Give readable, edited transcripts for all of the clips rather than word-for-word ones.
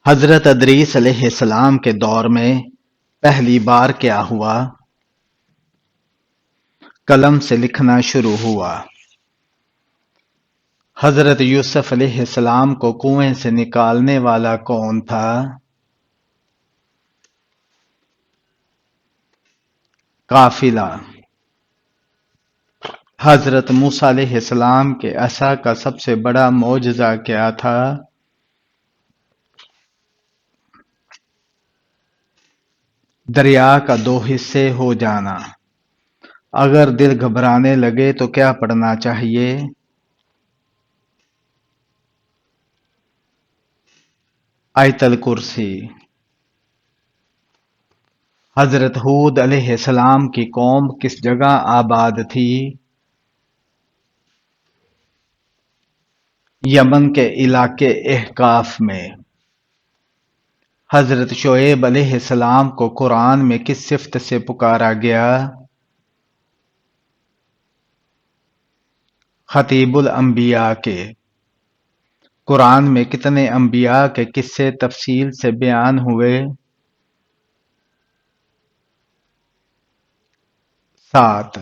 حضرت ادریس علیہ السلام کے دور میں پہلی بار کیا ہوا؟ قلم سے لکھنا شروع ہوا۔ حضرت یوسف علیہ السلام کو کنویں سے نکالنے والا کون تھا؟ قافلہ۔ حضرت موسیٰ علیہ السلام کے عصا کا سب سے بڑا معجزہ کیا تھا؟ دریا کا دو حصے ہو جانا۔ اگر دل گھبرانے لگے تو کیا پڑھنا چاہیے؟ آیت الکرسی۔ حضرت ہود علیہ السلام کی قوم کس جگہ آباد تھی؟ یمن کے علاقے احقاف میں۔ حضرت شعیب علیہ السلام کو قرآن میں کس صفت سے پکارا گیا؟ خطیب الانبیاء کے۔ قرآن میں کتنے انبیاء کے قصے تفصیل سے بیان ہوئے؟ 7۔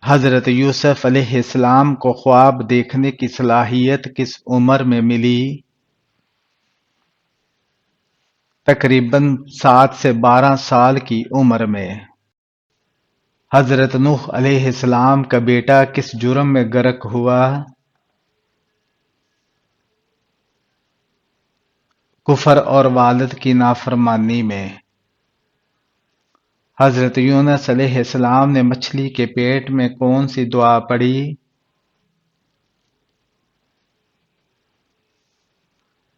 حضرت یوسف علیہ السلام کو خواب دیکھنے کی صلاحیت کس عمر میں ملی؟ تقریباً 7 سے 12 سال کی عمر میں۔ حضرت نوح علیہ السلام کا بیٹا کس جرم میں غرق ہوا؟ کفر اور والد کی نافرمانی میں۔ حضرت یونس علیہ السلام نے مچھلی کے پیٹ میں کون سی دعا پڑھی؟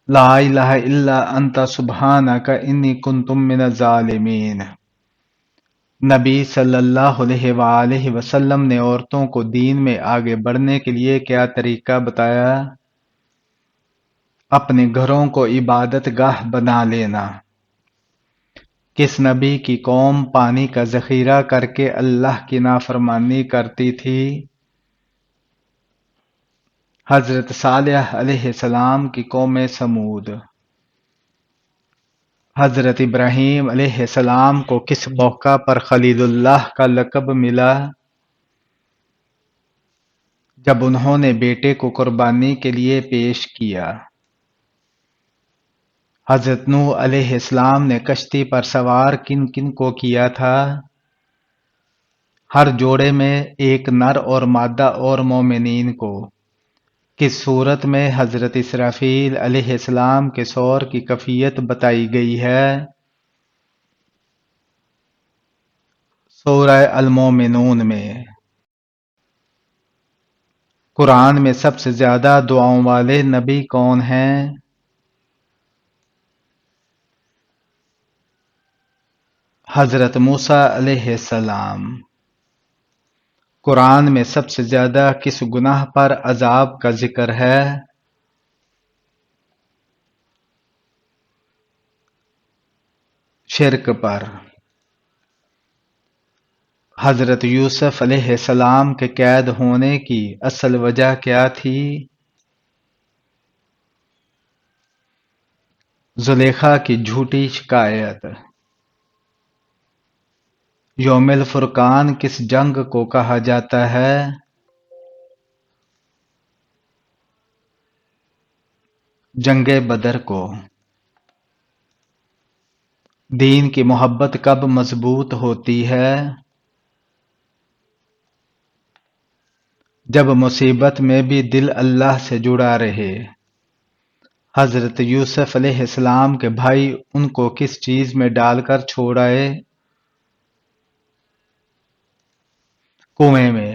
لا الہ الا انت سبحانک انی کنت من الظالمین۔ نبی صلی اللہ علیہ وآلہ وسلم نے عورتوں کو دین میں آگے بڑھنے کے لیے کیا طریقہ بتایا؟ اپنے گھروں کو عبادت گاہ بنا لینا۔ کس نبی کی قوم پانی کا ذخیرہ کر کے اللہ کی نافرمانی کرتی تھی؟ حضرت صالح علیہ السلام کی قوم سمود۔ حضرت ابراہیم علیہ السلام کو کس موقع پر خلیل اللہ کا لقب ملا؟ جب انہوں نے بیٹے کو قربانی کے لیے پیش کیا۔ حضرت نوح علیہ السلام نے کشتی پر سوار کن کن کو کیا تھا؟ ہر جوڑے میں ایک نر اور مادہ اور مومنین کو۔ کس صورت میں حضرت اسرافیل علیہ السلام کے صور کی کیفیت بتائی گئی ہے؟ سورہ المومنون میں۔ قرآن میں سب سے زیادہ دعاؤں والے نبی کون ہیں؟ حضرت موسیٰ علیہ السلام۔ قرآن میں سب سے زیادہ کس گناہ پر عذاب کا ذکر ہے؟ شرک پر۔ حضرت یوسف علیہ السلام کے قید ہونے کی اصل وجہ کیا تھی؟ زلیخا کی جھوٹی شکایت۔ یوم الفرقان کس جنگ کو کہا جاتا ہے؟ جنگ بدر کو۔ دین کی محبت کب مضبوط ہوتی ہے؟ جب مصیبت میں بھی دل اللہ سے جڑا رہے۔ حضرت یوسف علیہ السلام کے بھائی ان کو کس چیز میں ڈال کر چھوڑ آئے؟ کنویں میں۔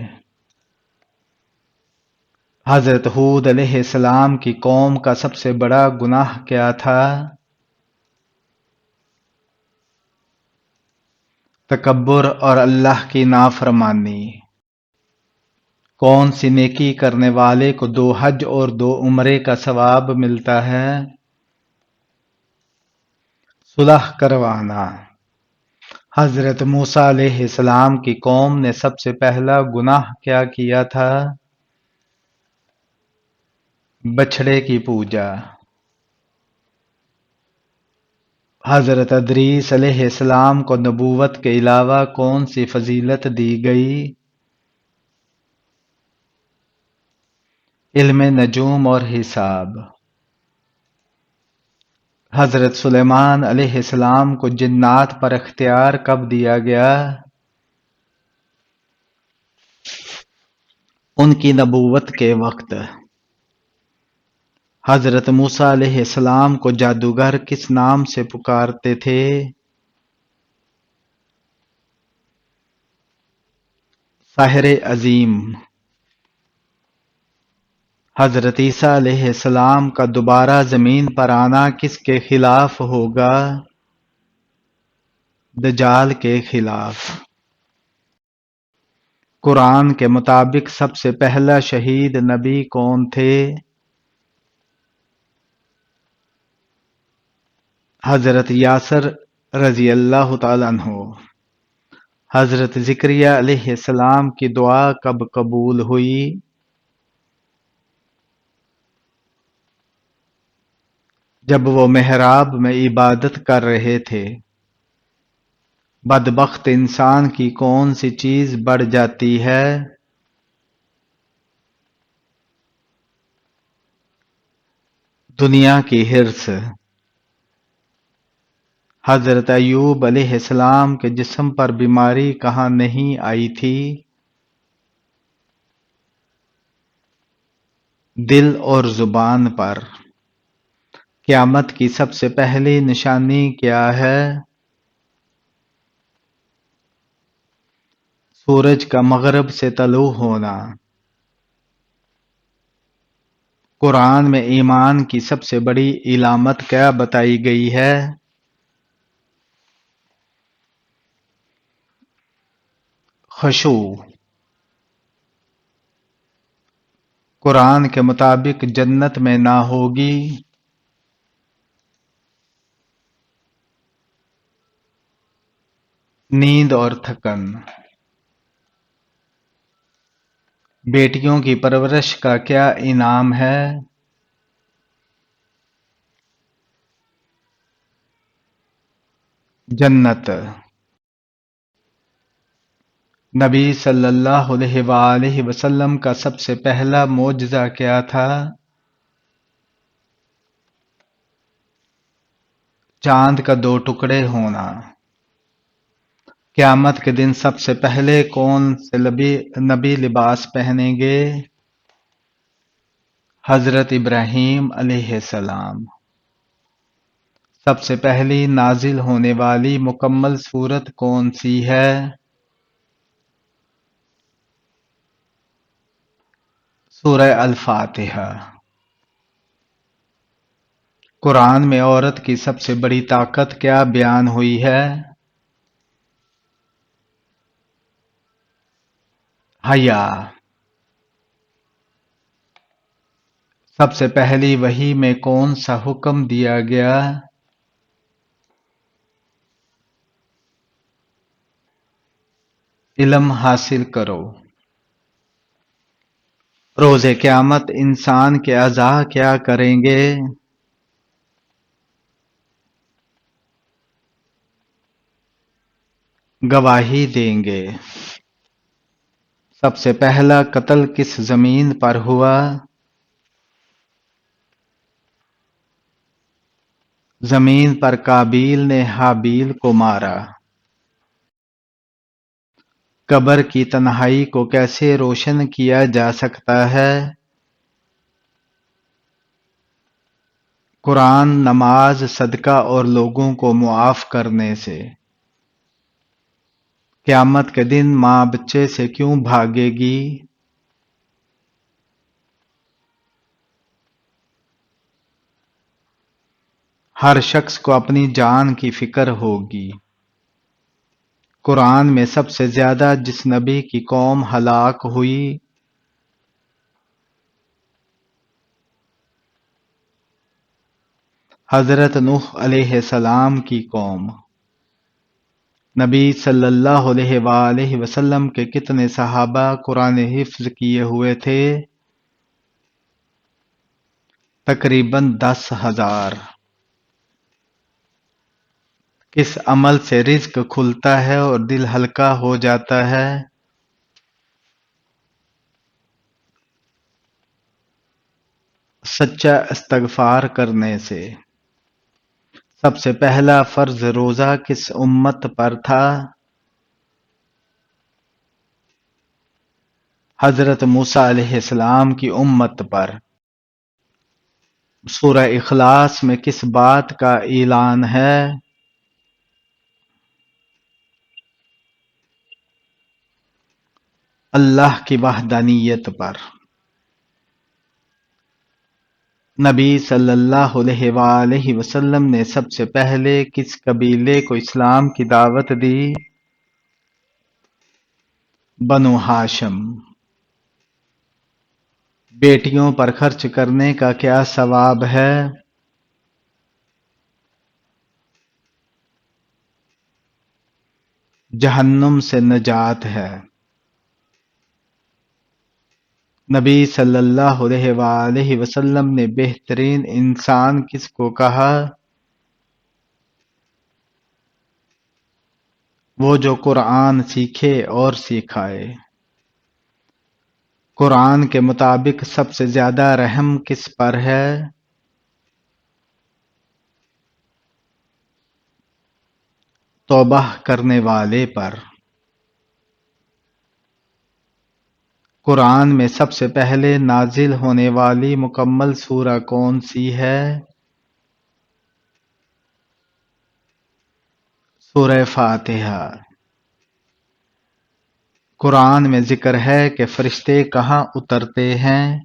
حضرت ہود علیہ السلام کی قوم کا سب سے بڑا گناہ کیا تھا؟ تکبر اور اللہ کی نافرمانی۔ کون سی نیکی کرنے والے کو 2 حج اور 2 عمرے کا ثواب ملتا ہے؟ صلح کروانا۔ حضرت موسیٰ علیہ السلام کی قوم نے سب سے پہلا گناہ کیا کیا تھا؟ بچھڑے کی پوجا۔ حضرت ادریس علیہ السلام کو نبوت کے علاوہ کون سی فضیلت دی گئی؟ علم نجوم اور حساب۔ حضرت سلیمان علیہ السلام کو جنات پر اختیار کب دیا گیا؟ ان کی نبوت کے وقت۔ حضرت موسیٰ علیہ السلام کو جادوگر کس نام سے پکارتے تھے؟ ساحر عظیم۔ حضرت عیسیٰ علیہ السلام کا دوبارہ زمین پر آنا کس کے خلاف ہوگا؟ دجال کے خلاف۔ قرآن کے مطابق سب سے پہلا شہید نبی کون تھے؟ حضرت یاسر رضی اللہ تعالیٰ عنہ۔ حضرت زکریا علیہ السلام کی دعا کب قبول ہوئی؟ جب وہ محراب میں عبادت کر رہے تھے۔ بدبخت انسان کی کون سی چیز بڑھ جاتی ہے؟ دنیا کی حرص۔ حضرت ایوب علیہ السلام کے جسم پر بیماری کہاں نہیں آئی تھی؟ دل اور زبان پر۔ قیامت کی سب سے پہلی نشانی کیا ہے؟ سورج کا مغرب سے طلوع ہونا۔ قرآن میں ایمان کی سب سے بڑی علامت کیا بتائی گئی ہے؟ خشوع۔ قرآن کے مطابق جنت میں نہ ہوگی نیند اور تھکن۔ بیٹیوں کی پرورش کا کیا انعام ہے؟ جنت۔ نبی صلی اللہ علیہ وآلہ وسلم کا سب سے پہلا معجزہ کیا تھا؟ چاند کا 2 ٹکڑے ہونا۔ قیامت کے دن سب سے پہلے کون سے نبی لباس پہنیں گے؟ حضرت ابراہیم علیہ السلام۔ سب سے پہلی نازل ہونے والی مکمل سورت کون سی ہے؟ سورہ الفاتحہ۔ قرآن میں عورت کی سب سے بڑی طاقت کیا بیان ہوئی ہے؟ حیا۔ سب سے پہلی وحی میں کون سا حکم دیا گیا؟ علم حاصل کرو۔ روز قیامت انسان کے اعضاء کیا کریں گے؟ گواہی دیں گے۔ سب سے پہلا قتل کس زمین پر ہوا؟ زمین پر قابیل نے حابیل کو مارا۔ قبر کی تنہائی کو کیسے روشن کیا جا سکتا ہے؟ قرآن، نماز، صدقہ اور لوگوں کو معاف کرنے سے۔ قیامت کے دن ماں بچے سے کیوں بھاگے گی؟ ہر شخص کو اپنی جان کی فکر ہوگی۔ قرآن میں سب سے زیادہ جس نبی کی قوم ہلاک ہوئی؟ حضرت نوح علیہ السلام کی قوم۔ نبی صلی اللہ علیہ وآلہ وسلم کے کتنے صحابہ قرآن حفظ کیے ہوئے تھے؟ تقریباً 10,000۔ کس عمل سے رزق کھلتا ہے اور دل ہلکا ہو جاتا ہے؟ سچا استغفار کرنے سے۔ سب سے پہلا فرض روزہ کس امت پر تھا؟ حضرت موسیٰ علیہ السلام کی امت پر۔ سورہ اخلاص میں کس بات کا اعلان ہے؟ اللہ کی وحدانیت پر۔ نبی صلی اللہ علیہ وآلہ وسلم نے سب سے پہلے کس قبیلے کو اسلام کی دعوت دی؟ بنو ہاشم۔ بیٹیوں پر خرچ کرنے کا کیا ثواب ہے؟ جہنم سے نجات ہے۔ نبی صلی اللہ علیہ وآلہ وسلم نے بہترین انسان کس کو کہا؟ وہ جو قرآن سیکھے اور سکھائے۔ قرآن کے مطابق سب سے زیادہ رحم کس پر ہے؟ توبہ کرنے والے پر۔ قرآن میں سب سے پہلے نازل ہونے والی مکمل سورہ کون سی ہے؟ سورہ فاتحہ۔ قرآن میں ذکر ہے کہ فرشتے کہاں اترتے ہیں؟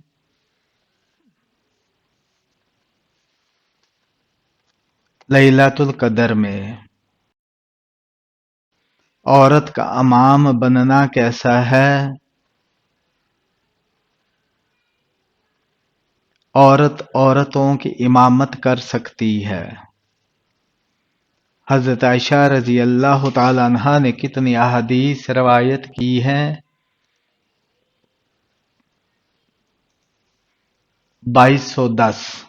لیلۃ القدر میں۔ عورت کا امام بننا کیسا ہے؟ عورت عورتوں کی امامت کر سکتی ہے۔ حضرت عائشہ رضی اللہ تعالی عنہا نے کتنی احادیث روایت کی ہیں؟ 2210۔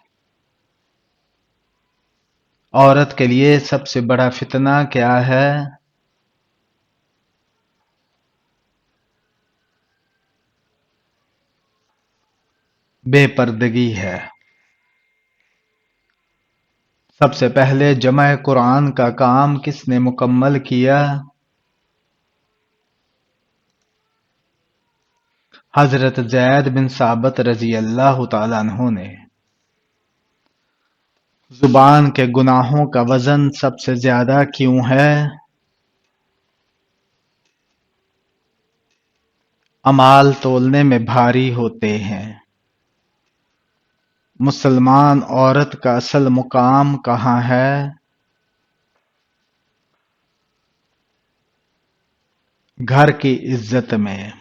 عورت کے لیے سب سے بڑا فتنہ کیا ہے؟ بے پردگی ہے۔ سب سے پہلے جمع قرآن کا کام کس نے مکمل کیا؟ حضرت زید بن ثابت رضی اللہ تعالیٰ عنہ نے۔ زبان کے گناہوں کا وزن سب سے زیادہ کیوں ہے؟ اعمال تولنے میں بھاری ہوتے ہیں۔ مسلمان عورت کا اصل مقام کہاں ہے؟ گھر کی عزت میں۔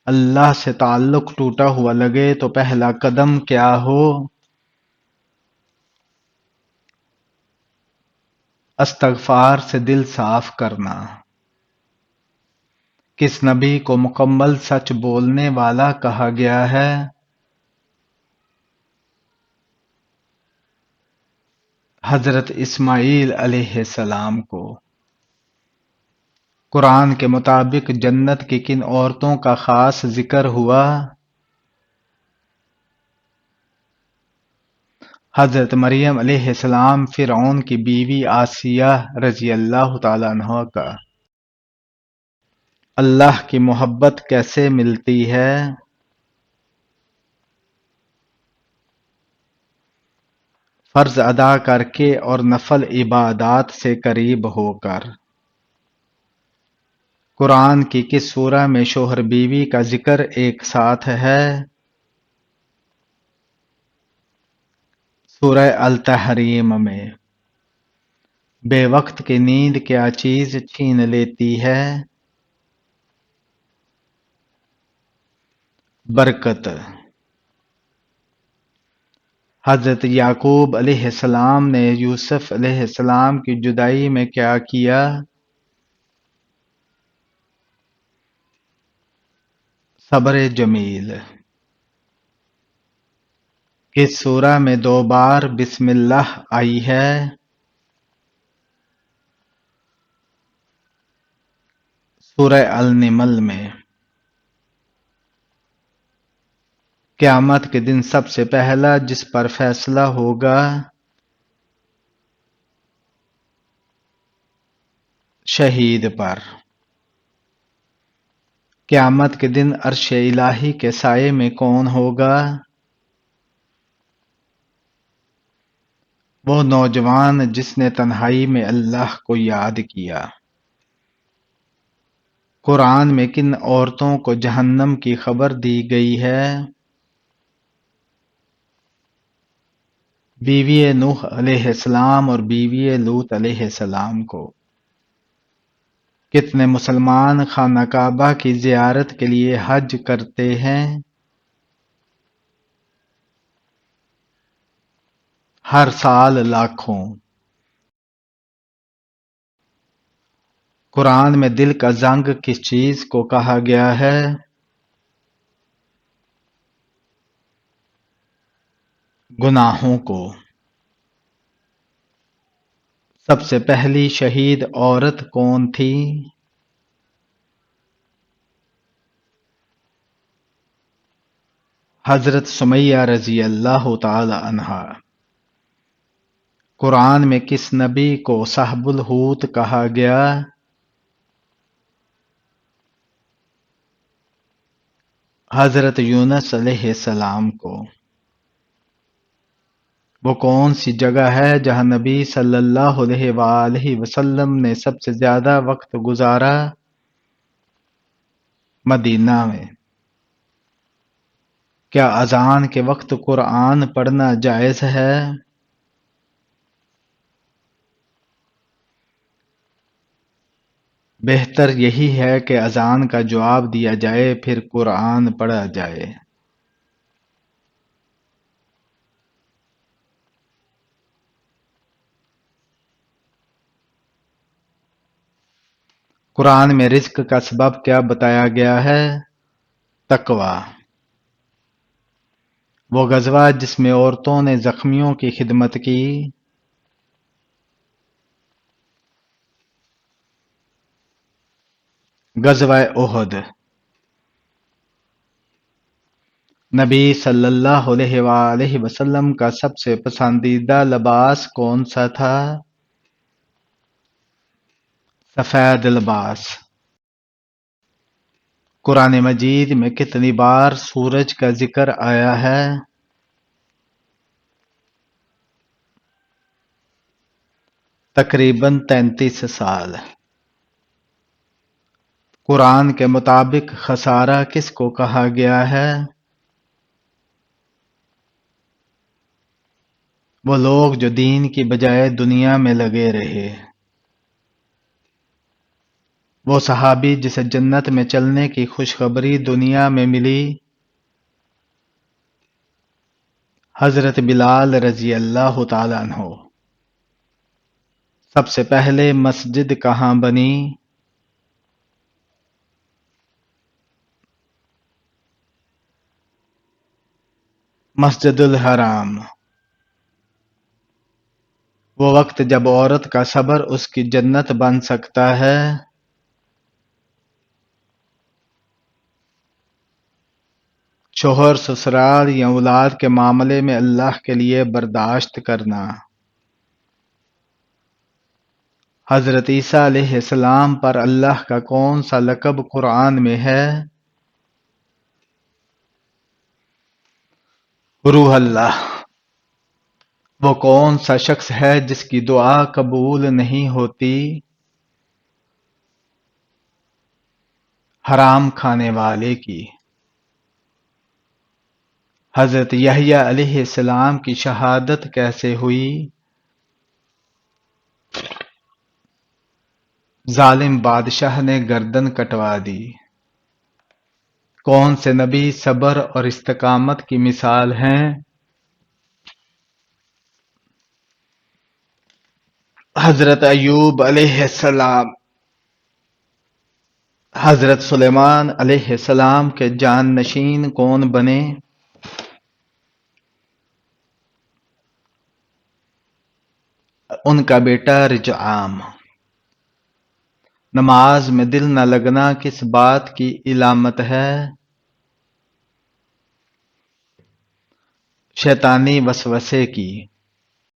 اللہ سے تعلق ٹوٹا ہوا لگے تو پہلا قدم کیا ہو؟ استغفار سے دل صاف کرنا۔ کس نبی کو مکمل سچ بولنے والا کہا گیا ہے؟ حضرت اسماعیل علیہ السلام کو۔ قرآن کے مطابق جنت کی کن عورتوں کا خاص ذکر ہوا؟ حضرت مریم علیہ السلام، فرعون کی بیوی آسیہ رضی اللہ تعالیٰ عنہ کا۔ اللہ کی محبت کیسے ملتی ہے؟ فرض ادا کر کے اور نفل عبادات سے قریب ہو کر۔ قرآن کی کس سورہ میں شوہر بیوی کا ذکر ایک ساتھ ہے؟ سورہ التحریم میں۔ بے وقت کی نیند کیا چیز چھین لیتی ہے؟ برکت۔ حضرت یعقوب علیہ السلام نے یوسف علیہ السلام کی جدائی میں کیا کیا؟ صبر جمیل۔ کس سورہ میں 2 بار بسم اللہ آئی ہے؟ سورہ النمل میں۔ قیامت کے دن سب سے پہلا جس پر فیصلہ ہوگا شہید پر۔ قیامت کے دن عرش الہی کے سائے میں کون ہوگا؟ وہ نوجوان جس نے تنہائی میں اللہ کو یاد کیا۔ قرآن میں کن عورتوں کو جہنم کی خبر دی گئی ہے؟ بیوی نوح علیہ السلام اور بیوی لوط علیہ السلام کو۔ کتنے مسلمان خانہ کعبہ کی زیارت کے لیے حج کرتے ہیں؟ ہر سال لاکھوں۔ قرآن میں دل کا زنگ کس چیز کو کہا گیا ہے؟ گناہوں کو۔ سب سے پہلی شہید عورت کون تھی؟ حضرت سمیہ رضی اللہ تعالی عنہا۔ قرآن میں کس نبی کو صاحب الحوت کہا گیا؟ حضرت یونس علیہ السلام کو۔ وہ کون سی جگہ ہے جہاں نبی صلی اللہ علیہ وآلہ وسلم نے سب سے زیادہ وقت گزارا؟ مدینہ میں۔ کیا اذان کے وقت قرآن پڑھنا جائز ہے؟ بہتر یہی ہے کہ اذان کا جواب دیا جائے پھر قرآن پڑھا جائے۔ قرآن میں رزق کا سبب کیا بتایا گیا ہے؟ تقوی۔ وہ غزوہ جس میں عورتوں نے زخمیوں کی خدمت کی؟ غزوہ احد۔ نبی صلی اللہ علیہ وآلہ وسلم کا سب سے پسندیدہ لباس کون سا تھا؟ سفید لباس۔ قرآن مجید میں کتنی بار سورج کا ذکر آیا ہے؟ تقریباً 33 سال۔ قرآن کے مطابق خسارہ کس کو کہا گیا ہے؟ وہ لوگ جو دین کی بجائے دنیا میں لگے رہے۔ وہ صحابی جسے جنت میں چلنے کی خوشخبری دنیا میں ملی؟ حضرت بلال رضی اللہ تعالیٰ عنہ۔ سب سے پہلے مسجد کہاں بنی؟ مسجد الحرام۔ وہ وقت جب عورت کا صبر اس کی جنت بن سکتا ہے؟ شوہر سسرال یا اولاد کے معاملے میں اللہ کے لیے برداشت کرنا۔ حضرت عیسیٰ علیہ السلام پر اللہ کا کون سا لقب قرآن میں ہے؟ روح اللہ۔ وہ کون سا شخص ہے جس کی دعا قبول نہیں ہوتی؟ حرام کھانے والے کی۔ حضرت یحییٰ علیہ السلام کی شہادت کیسے ہوئی؟ ظالم بادشاہ نے گردن کٹوا دی۔ کون سے نبی صبر اور استقامت کی مثال ہیں؟ حضرت ایوب علیہ السلام۔ حضرت سلیمان علیہ السلام کے جان نشین کون بنے؟ ان کا بیٹا رجعام۔ نماز میں دل نہ لگنا کس بات کی علامت ہے؟ شیطانی وسوسے کی۔